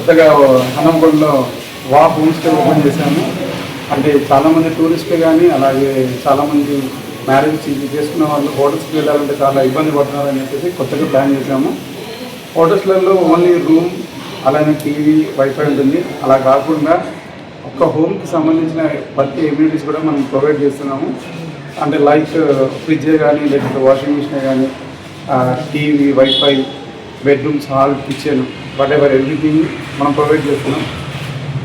కొత్తగా హనంగొండలో home stay open చేశాము. అంటే చాలామంది టూరిస్టులు కానీ అలాగే చాలామంది మ్యారేజ్ చేసుకున్న వాళ్ళు హోటల్స్కి వెళ్ళాలంటే చాలా ఇబ్బంది పడుతున్నారని చెప్పేసి కొత్తగా ప్లాన్ చేశాము. హోటల్స్లలో ఓన్లీ రూమ్ అలానే టీవీ వైఫై ఉంటుంది. అలా కాకుండా ఒక్క హోమ్కి సంబంధించిన ప్రతి ఎమ్యూనిటీస్ కూడా మనం ప్రొవైడ్ చేస్తున్నాము. అంటే లైక్ ఫ్రిడ్జే కానీ లేకపోతే వాషింగ్ మిషనే కానీ TV wifi bedrooms hall kitchen whatever everything మనం ప్రొవైడ్ చేస్తున్నాం.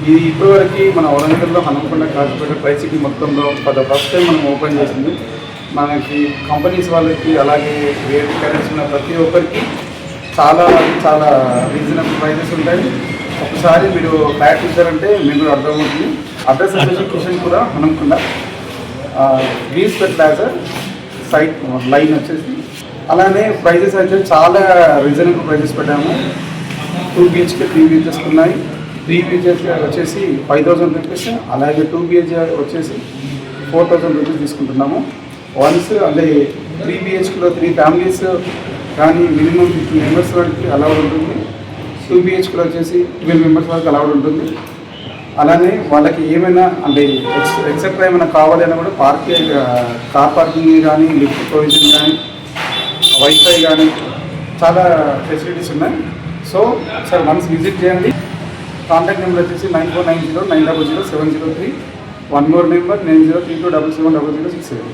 ఇది ఇప్పటివరకు మన వరంగల్లో హనుమకొండ కాచిపేట ట్రై సిటీ మొత్తంలో ఫస్ట్ టైం మనం ఓపెన్ చేసింది. మనకి కంపెనీస్ వాళ్ళకి అలాగే వేరే కరెంట్స్ ఉన్న ప్రతి ఒక్కరికి చాలా చాలా రీజనబుల్ ప్రైజెస్ ఉంటాయి. ఒకసారి మీరు ఫ్లాట్ చూసారంటే మీకు అర్థమవుతుంది. అడ్రస్ వచ్చేసి Kishanpura Hanumakonda greens plaza site line వచ్చేసి. అలానే ప్రైజెస్ అయితే చాలా రీజనబుల్ ప్రైజెస్ పెట్టాము. 2 BHK 3 BHS ఉన్నాయి. 3 BHK వచ్చేసి 5000 రూపీస్, అలాగే 2 BHK వచ్చేసి 4000 రూపీస్ తీసుకుంటున్నాము. వన్స్ అంటే 3 BHKలో 3 ఫ్యామిలీస్ కానీ మినిమం 50 మెంబర్స్ వరకు అలౌడ్ ఉంటుంది. 2 BHKలో వచ్చేసి 12 మెంబర్స్ వరకు అలౌడ్ ఉంటుంది. అలానే వాళ్ళకి ఏమైనా అంటే ఎక్సెట్రా ఏమైనా కావాలన్నా కూడా కార్ పార్కింగ్ కానీ లిఫ్ట్ ప్రొవిజన్ కానీ వైఫై కానీ చాలా ఫెసిలిటీస్ ఉన్నాయి. సో సార్ వన్స్ విజిట్ చేయండి. కాంటాక్ట్ నెంబర్ వచ్చేసి 9490 900 703. One more number 9032770067.